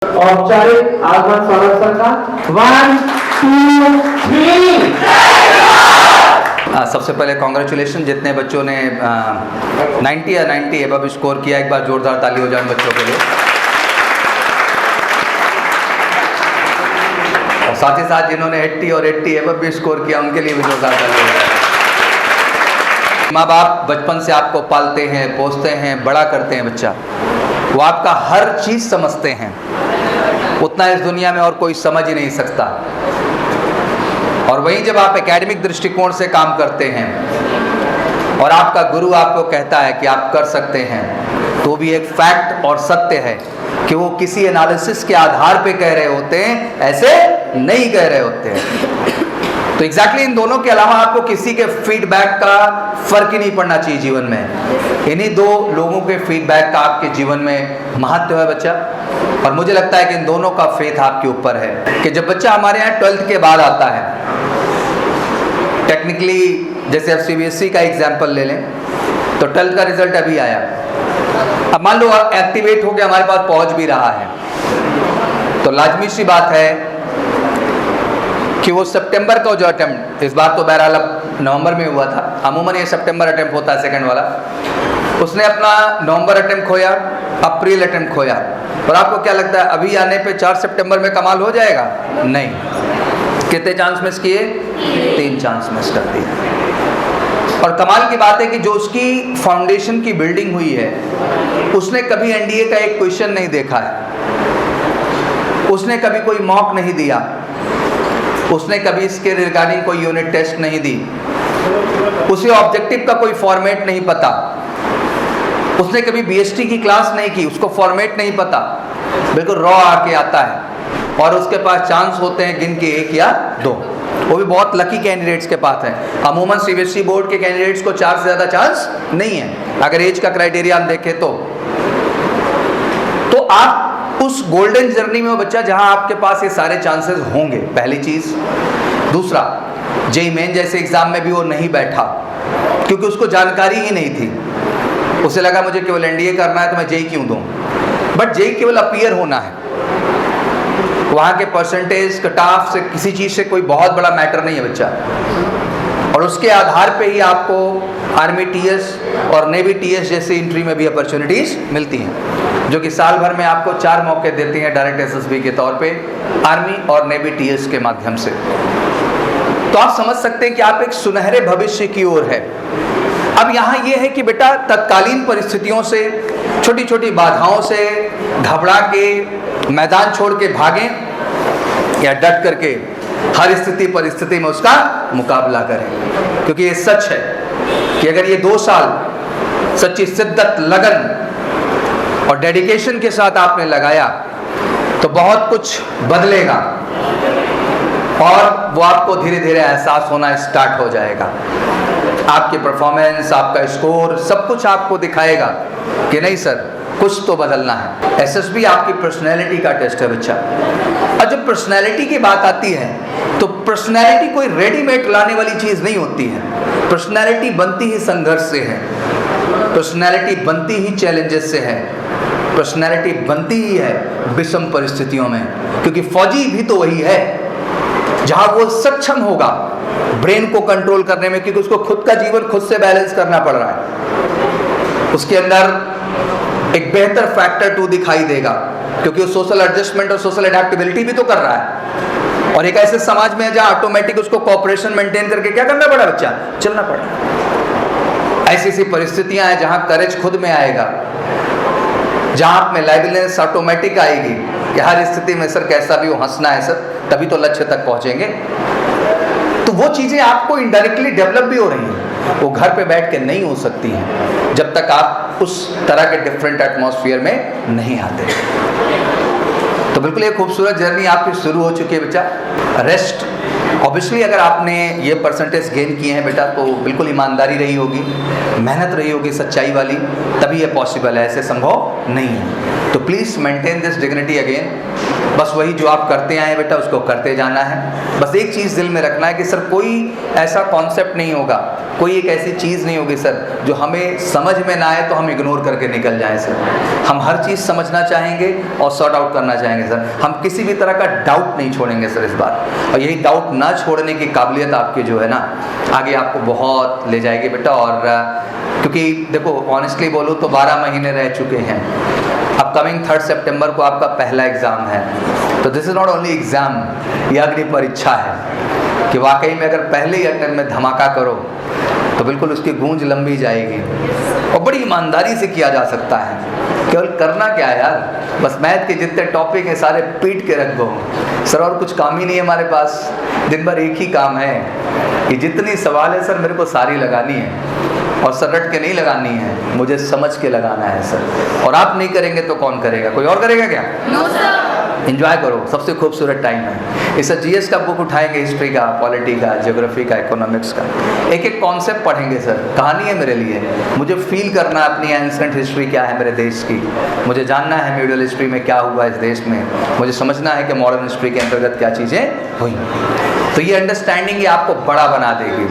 औपचारिक आगमन स्वागत सर का 1 2 3। सबसे पहले कॉन्ग्रेचुलेशन जितने बच्चों ने 90 या 90 एबव स्कोर किया, एक बार जोरदार ताली हो जाए बच्चों के लिए। और साथ ही साथ जिन्होंने 80 और 80 एबव भी स्कोर किया उनके लिए भी जोरदार ताली हो जाए। माँ बाप बचपन से आपको पालते हैं, पोसते हैं, बड़ा करते हैं बच्चा, वो आपका हर चीज़ समझते हैं, उतना इस दुनिया में और कोई समझ ही नहीं सकता। और वहीं जब आप एकेडमिक दृष्टिकोण से काम करते हैं और आपका गुरु आपको कहता है कि आप कर सकते हैं, तो भी एक फैक्ट और सत्य है कि वो किसी एनालिसिस के आधार पे कह रहे होते हैं, ऐसे नहीं कह रहे होते हैं। तो एग्जैक्टली इन दोनों के अलावा आपको किसी के फीडबैक का फर्क ही नहीं पड़ना चाहिए जीवन में। इन्हीं दो लोगों के फीडबैक का आपके जीवन में महत्व है बच्चा। और मुझे लगता है कि इन दोनों का फेथ आपके ऊपर है कि जब बच्चा हमारे यहाँ 12th के बाद आता है, टेक्निकली जैसे अब CBSE का एग्जाम्पल ले लें तो 12th का रिजल्ट अभी आया। अब मान लो एक्टिवेट होकर हमारे पास पहुंच भी रहा है, तो लाजमी सी बात है कि वो सितंबर का जो अटेम्प्ट, इस बार तो बहरहाल अब नवंबर में हुआ था, अमूमन ये सितंबर अटेम्प्ट होता है सेकंड वाला, उसने अपना नवंबर अटेम्प्ट खोया, अप्रैल अटेम्प्ट खोया। और आपको क्या लगता है अभी आने पे 4 सितंबर में कमाल हो जाएगा? नहीं। कितने चांस मिस किए? 3 चांस मिस कर दिए। और कमाल की बात है कि जो उसकी फाउंडेशन की बिल्डिंग हुई है, उसने कभी NDA का एक क्वेश्चन नहीं देखा है, उसने कभी कोई मॉक नहीं दिया, उसने कभी इसके रिगार्डिंग कोई यूनिट टेस्ट नहीं दी, उसे ऑब्जेक्टिव का कोई फॉर्मेट नहीं पता, उसने कभी BST की क्लास नहीं की, उसको फॉर्मेट नहीं पता, बिल्कुल रॉ आके आता है। और उसके पास चांस होते हैं गिन के 1 या 2, वो भी बहुत लकी कैंडिडेट्स के पास है। अमूमन CBSE बोर्ड के कैंडिडेट्स को 4 से ज़्यादा चांस नहीं है अगर एज का क्राइटेरिया हम देखें तो आप उस गोल्डन जर्नी में वो बच्चा जहां आपके पास ये सारे चांसेस होंगे, पहली चीज। दूसरा, JEE मेन जैसे एग्जाम में भी वो नहीं बैठा क्योंकि उसको जानकारी ही नहीं थी। उसे लगा मुझे केवल NDA करना है तो मैं JEE क्यों दूं। बट JEE केवल अपीयर होना है, वहां के परसेंटेज कट ऑफ से किसी चीज से कोई बहुत बड़ा मैटर नहीं है बच्चा। और उसके आधार पे ही आपको आर्मी TS और नेवी TS जैसे एंट्री में भी अपॉर्चुनिटीज मिलती हैं, जो कि साल भर में आपको 4 मौके देते हैं डायरेक्ट SSB के तौर पे, आर्मी और नेवी TS के माध्यम से। तो आप समझ सकते हैं कि आप एक सुनहरे भविष्य की ओर है। अब यहाँ ये है कि बेटा तत्कालीन परिस्थितियों से, छोटी छोटी बाधाओं से घबरा के मैदान छोड़ के भागें या डट करके हर स्थिति परिस्थिति में उसका मुकाबला करें। क्योंकि ये सच है कि अगर ये 2 साल सच्ची शिद्दत, लगन और डेडिकेशन के साथ आपने लगाया तो बहुत कुछ बदलेगा और वो आपको धीरे धीरे एहसास होना स्टार्ट हो जाएगा। आपकी परफॉर्मेंस, आपका स्कोर, सब कुछ आपको दिखाएगा कि नहीं सर कुछ तो बदलना है। SSB आपकी पर्सनैलिटी का टेस्ट है बच्चा। और जब पर्सनैलिटी की बात आती है तो पर्सनैलिटी कोई रेडीमेड लाने वाली चीज़ नहीं होती है। पर्सनैलिटी बनती ही संघर्ष से है, पर्सनैलिटी बनती ही चैलेंजेस से है, पर्सनैलिटी बनती ही है विषम परिस्थितियों में। क्योंकि फौजी भी तो वही है जहां वो सक्षम होगा ब्रेन को कंट्रोल करने में, क्योंकि उसको खुद का जीवन खुद से बैलेंस करना पड़ रहा है। उसके अंदर एक बेहतर फैक्टर 2 दिखाई देगा क्योंकि वो सोशल एडजस्टमेंट और सोशल एडेप्टेबिलिटी भी तो कर रहा है। और एक ऐसे समाज में है जहां ऑटोमेटिक उसको कोऑपरेशन मेंटेन करके क्या करना पड़ा बच्चा? चलना पड़ा। ऐसी ऐसी परिस्थितियां हैं जहां करेज खुद में आएगा, जहां आप में लाइवलीनेस ऑटोमेटिक आएगी कि हर स्थिति में सर कैसा भी हो हंसना है सर, तभी तो लक्ष्य तक पहुंचेंगे। तो वो चीजें आपको इनडायरेक्टली डेवलप भी हो रही हैं, वो घर पे बैठ के नहीं हो सकती हैं जब तक आप उस तरह के डिफरेंट एटमॉस्फेयर में नहीं आते। तो बिल्कुल एक खूबसूरत जर्नी आपकी शुरू हो चुकी है बच्चा। रेस्ट ऑब्वियसली अगर आपने ये परसेंटेज गेन किए हैं बेटा तो बिल्कुल ईमानदारी रही होगी, मेहनत रही होगी सच्चाई वाली, तभी ये पॉसिबल है, ऐसे संभव नहीं है। तो please maintain this dignity again. बस वही जो आप करते आए बेटा उसको करते जाना है। बस एक चीज़ दिल में रखना है कि सर कोई ऐसा कॉन्सेप्ट नहीं होगा, कोई एक ऐसी चीज़ नहीं होगी सर जो हमें समझ में ना आए तो हम इग्नोर करके निकल जाएं सर। हम हर चीज़ समझना चाहेंगे और सॉर्ट आउट करना चाहेंगे सर। हम किसी भी तरह का डाउट नहीं छोड़ेंगे सर इस बार, और यही डाउट ना छोड़ने की काबिलियत आपकी जो है ना आगे आपको बहुत ले जाएगी बेटा। और क्योंकि देखो ऑनेस्टली बोलूँ तो 12 महीने रह चुके हैं, अपकमिंग 3 सितंबर को आपका पहला एग्ज़ाम है। तो this is not only exam, यह अग्नि परीक्षा है कि वाकई में अगर पहले ही अटेम्प्ट में धमाका करो तो बिल्कुल उसकी गूंज लंबी जाएगी और बड़ी ईमानदारी से किया जा सकता है। केवल करना क्या है यार, बस मैथ के जितने टॉपिक हैं सारे पीट के रख दो सर, और कुछ काम ही नहीं है हमारे पास। दिन भर एक ही काम है कि जितनी सवाल है सर मेरे को सारी लगानी है, और सर रट के नहीं लगानी है, मुझे समझ के लगाना है सर। और आप नहीं करेंगे तो कौन करेगा? कोई और करेगा क्या? No sir. एंजॉय करो, सबसे खूबसूरत टाइम है। इस जीएस का बुक उठाएंगे, हिस्ट्री का, पॉलिटी का, ज्योग्राफी का, इकोनॉमिक्स का, एक एक कॉन्सेप्ट पढ़ेंगे सर। कहानी है मेरे लिए, मुझे फील करना अपनी एंसेंट हिस्ट्री क्या है मेरे देश की, मुझे जानना है मीडियल हिस्ट्री में क्या हुआ इस देश में, मुझे समझना है कि मॉडर्न हिस्ट्री के अंतर्गत क्या चीज़ें हुई। तो ये अंडरस्टैंडिंग ये आपको बड़ा बना देगी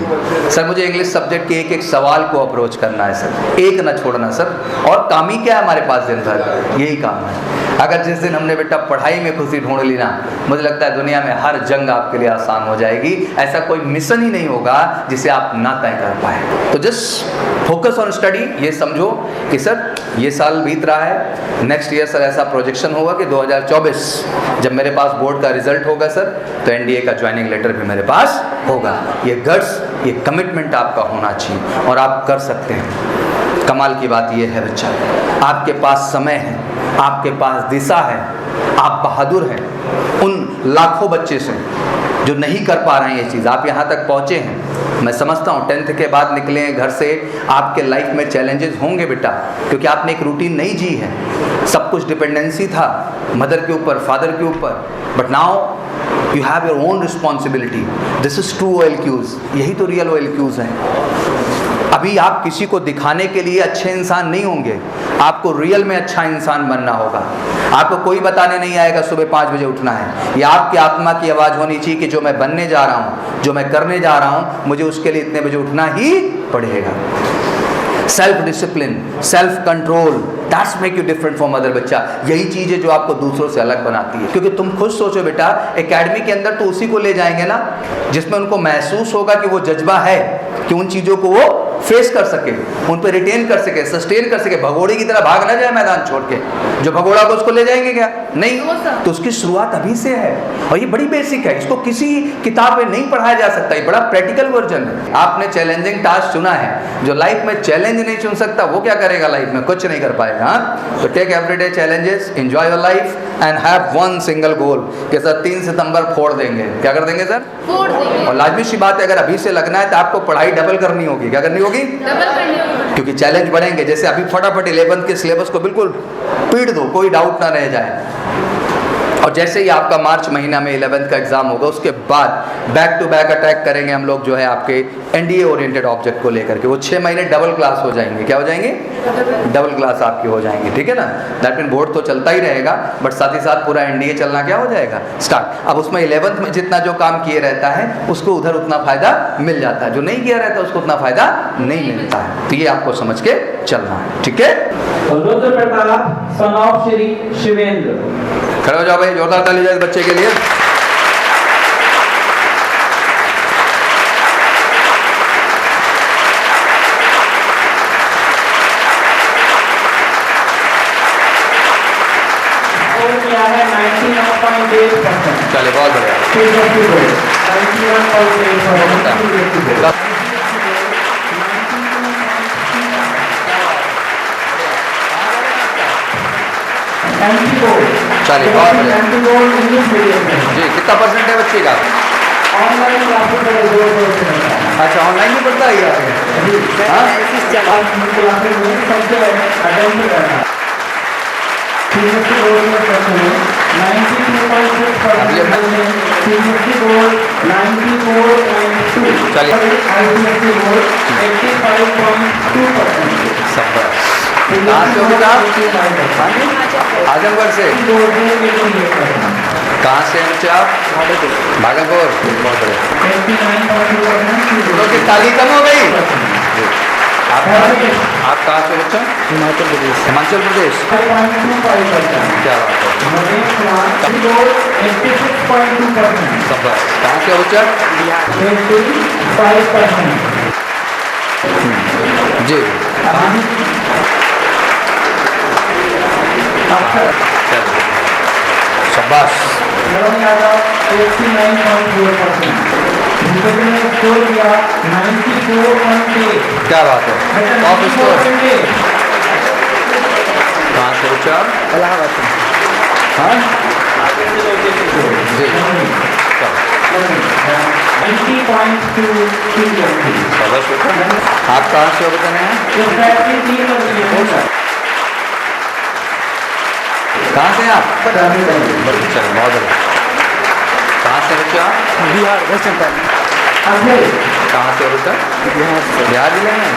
सर। मुझे इंग्लिश सब्जेक्ट के एक एक सवाल को अप्रोच करना है सर, एक ना छोड़ना सर। और काम ही क्या है हमारे पास दिन भर, यही काम है। अगर जिस दिन हमने बेटा पढ़ाई में खुशी ढूंढ ली ना, मुझे लगता है दुनिया में हर जंग आपके लिए आसान हो जाएगी। ऐसा कोई मिशन ही नहीं होगा जिसे आप ना तय कर पाए। तो जस्ट फोकस ऑन स्टडी। ये समझो कि सर ये साल बीत रहा है, नेक्स्ट ईयर सर ऐसा प्रोजेक्शन होगा कि 2024 जब मेरे पास बोर्ड का रिजल्ट होगा सर तो एनडीए का ज्वाइनिंग लेटर भी मेरे पास होगा। ये गट्स, ये कमिटमेंट आपका होना चाहिए और आप कर सकते हैं। कमाल की बात ये है बच्चा, आपके पास समय है, आपके पास दिशा है, आप बहादुर हैं। उन लाखों बच्चे से जो नहीं कर पा रहे हैं ये चीज़, आप यहाँ तक पहुँचे हैं। मैं समझता हूँ 10th के बाद निकले हैं घर से, आपके लाइफ में चैलेंजेस होंगे बेटा, क्योंकि आपने एक रूटीन नहीं जी है। सब कुछ डिपेंडेंसी था मदर के ऊपर, फादर के ऊपर, but now you have your own responsibility. This is true OLQs, यही तो रियल OLQs हैं। अभी आप किसी को दिखाने के लिए अच्छे इंसान नहीं होंगे, आपको रियल में अच्छा इंसान बनना होगा। आपको कोई बताने नहीं आएगा सुबह 5 बजे उठना है। ये आपकी आत्मा की आवाज़ होनी चाहिए कि जो मैं बनने जा रहा हूँ, जो मैं करने जा रहा हूँ, मुझे उसके लिए इतने बजे उठना ही पड़ेगा। Self discipline, self control, that's make you different from other बच्चा। यही चीज़ है जो आपको दूसरों से अलग बनाती है। क्योंकि तुम खुद सोचो बेटा, एकेडमी के अंदर तो उसी को ले जाएंगे ना जिसमें उनको महसूस होगा कि वो जज्बा है कि उन चीज़ों को वो फेस कर सके, उन पर रिटेन कर सके, सस्टेन कर सके। भगोड़े की तरह भाग ना जाए मैदान छोड़ के, जो भगोड़ा को उसको ले जाएंगे क्या? नहीं। तो उसकी शुरुआत अभी से है, और ये बड़ी बेसिक है, इसको किसी किताब में नहीं पढ़ाया जा सकता। ये बड़ा प्रैक्टिकल वर्जन है। आपने चैलेंजिंग टास्क चुना है, जो लाइफ में चैलेंज नहीं चुन सकता वो क्या करेगा लाइफ में? कुछ नहीं कर पाएगा। तो take everyday challenges, enjoy your life and have one single goal कि सर 3 सितंबर फोड़ देंगे। क्या कर देंगे सर? फोड़ देंगे। और लाजमी सी बात है, अगर अभी से लगना है तो आपको पढ़ाई डबल करनी होगी। क्या करनी होगी? डबल करनी होगी, क्योंकि चैलेंज बढ़ेंगे। जैसे अभी फटाफट 11th के सिलेबस को बिल्कुल पीट दो, कोई डाउट ना रह जाए। और जैसे ही आपका मार्च महीना में 11th का एग्जाम होगा, उसके बाद बैक टू बैक अटैक करेंगे हम लोग जो है आपके एनडीए ओरिएंटेड ऑब्जेक्ट को लेकर के। वो 6 महीने डबल क्लास हो जाएंगे। क्या हो जाएंगे? डबल क्लास आपकी हो जाएंगे। ठीक है ना? दैट मीन बोर्ड तो चलता ही रहेगा, बट साथ ही साथ पूरा एनडीए चलना क्या हो जाएगा? स्टार्ट। अब उसमें 11th में जितना जो काम किए रहता है उसको उधर उतना फायदा मिल जाता है, जो नहीं किया रहता उसको उतना फायदा नहीं मिलता है। तो ये आपको समझ के चलना है। ठीक है? Rudra Pratap son of Shri Shivendra. खड़े हो जाओ भाई, जोरदार ताली जाए इस बच्चे के लिए। किया है 99.8%। चलिए, बहुत बढ़िया। 91.8%। चलिए, बहुत बढ़िया। इंग्लिश मीडियम में जी, कितना परसेंट है बच्चे का? ऑनलाइन क्लासेस में 2%। अच्छा, ऑनलाइन भी पढ़ता है ये आपने? हाँ? क्लासेस में सबसे अटेंड करना। 92.2%। चलिए। 85.2%। शाबाश। कहाँ से हो बेटा? आजमगढ़ से। कहाँ से हैं बच्चे आप? भागलपुर। बहुत बढ़िया। 89.2%. तो कि ताली कम हो गई? आप कहाँ से बच्चा? हिमाचल प्रदेश। हिमाचल प्रदेश। 5.25%. क्या बात है, Mumbai 86.2%. शाबाश। कहाँ से हो बच्चा? 85%. जी। चलो, शाबाश। Varun Yadav 89.4%. भूपेंद्र ने स्कोर किया 94.8. क्या बात है, टॉप स्कोर। कहाँ से बच्चा? इलाहाबाद से। हाँ जी, चलो, 90.2%. शाबाश बच्चा। आप कहाँ से हो बताने हैं? कहाँ से हैं आप? चलो, बहुत बढ़िया। कहाँ से बच्चा? बिहार वेस्ट बंगाल। कहाँ से हो बच्चा? बिहार से। बिहार जिले में?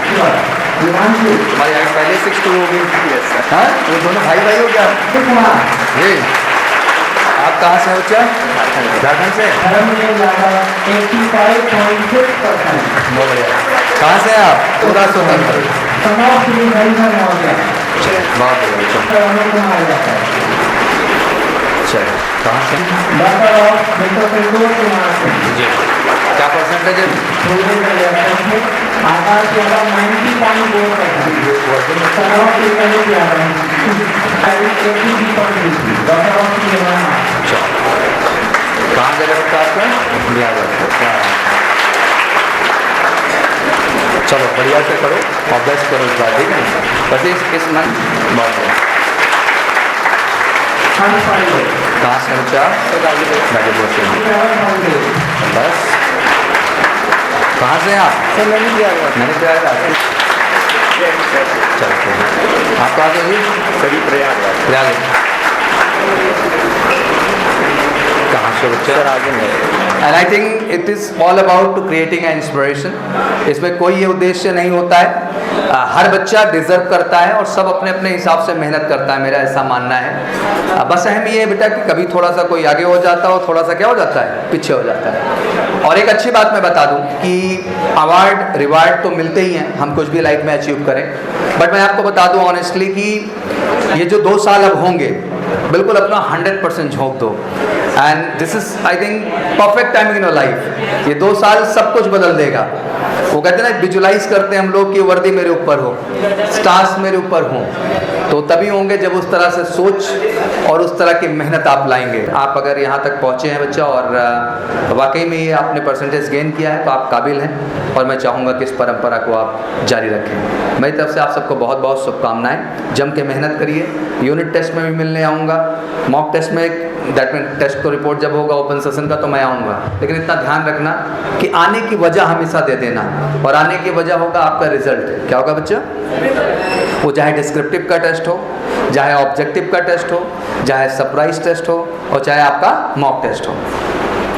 तुम्हारी हाइट पहले 6'2" होगी। हाँ, वो दोनों भाई भाई हो क्या? जी। आप कहाँ से हो बच्चा? झारखंड से। बहुत बढ़िया। कहाँ से हैं आप? पूरा स्वतंत्र। बहुत बढ़िया बच्चा। चलो, कहाँ से? जी। क्या परसेंटेज है? चलो, कहाँ जगह बच्चा आपका? बिहार। चलो, बढ़िया से करो और बेस्ट करो इस बार, ठीक है ना? बस इस मन बहुत बढ़िया। कहाँ से बच्चा? गाजीपुर से। बस, कहाँ से हैं आप? सर मैंने दिया हुआ। मैंने प्रयागराज। चलो, ठीक है। आप कहाँ से हो जी? सभी प्रयागराज। प्रयागराज। कहाँ से बच्चा? सर आगे में। And I think it is all about to creating an inspiration. इसमें कोई ये उद्देश्य नहीं होता है। हर बच्चा डिजर्व करता है और सब अपने अपने हिसाब से मेहनत करता है, मेरा ऐसा मानना है। बस अहम ये है बेटा कि कभी थोड़ा सा कोई आगे हो जाता है और थोड़ा सा क्या हो जाता है, पीछे हो जाता है। और एक अच्छी बात मैं बता दूं कि अवार्ड रिवार्ड तो मिलते ही हैं, हम कुछ भी लाइफ में अचीव करें। बट मैं आपको बता दूं ऑनेस्टली कि ये जो 2 साल अब होंगे, बिल्कुल अपना 100% झोंक दो। And this is I think perfect timing in your life. ये 2 साल सब कुछ बदल देगा। वो कहते हैं ना, विजुलाइज करते हैं हम लोग कि वर्दी मेरे ऊपर हो, स्टार्स मेरे ऊपर हों, तो तभी होंगे जब उस तरह से सोच और उस तरह की मेहनत आप लाएंगे। आप अगर यहाँ तक पहुँचे हैं बच्चा और वाकई में ये आपने परसेंटेज गेन किया है तो आप काबिल हैं और मैं चाहूँगा कि इस परंपरा को आप जारी रखें। मेरी तरफ से आप सबको बहुत बहुत शुभकामनाएं। जम के मेहनत करिए। यूनिट टेस्ट में भी मिलने आऊँगा, मॉक टेस्ट में, दैट मीन टेस्ट को रिपोर्ट जब होगा ओपन सेशन का तो मैं आऊँगा। लेकिन इतना ध्यान रखना कि आने की वजह हमेशा दे देना, और आने की वजह होगा आपका रिजल्ट। क्या होगा बच्चा? वो चाहे डिस्क्रिप्टिव का टेस्ट हो, चाहे ऑब्जेक्टिव का टेस्ट हो, चाहे सरप्राइज टेस्ट हो, और चाहे आपका मॉक टेस्ट हो,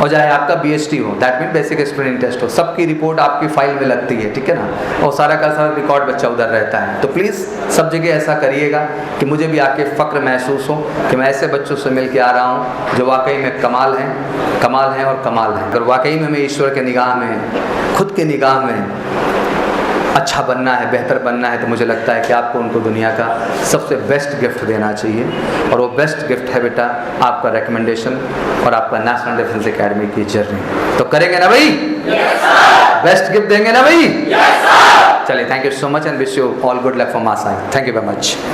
और चाहे आपका BST हो, that mean basic screening test हो, सबकी रिपोर्ट आपकी फाइल में लगती है, ठीक है ना? और सारा का सारा रिकॉर्ड बच्चा उधर रहता है। तो प्लीज़ सब जगह ऐसा करिएगा कि मुझे भी आके फ़ख्र महसूस हो कि मैं ऐसे बच्चों से मिल के आ रहा हूँ जो वाकई में कमाल हैं और कमाल हैं। अगर वाकई में मैं ईश्वर के निगाह में, खुद के निगाह में अच्छा बनना है, बेहतर बनना है, तो मुझे लगता है कि आपको उनको दुनिया का सबसे बेस्ट गिफ्ट देना चाहिए। और वो बेस्ट गिफ्ट है बेटा आपका रिकमेंडेशन और आपका नेशनल डिफेंस एकेडमी की जर्नी। तो करेंगे ना भाई? बेस्ट गिफ्ट देंगे ना भाई? चलिए, thank you so much and wish you all good luck from my side. Thank you very much.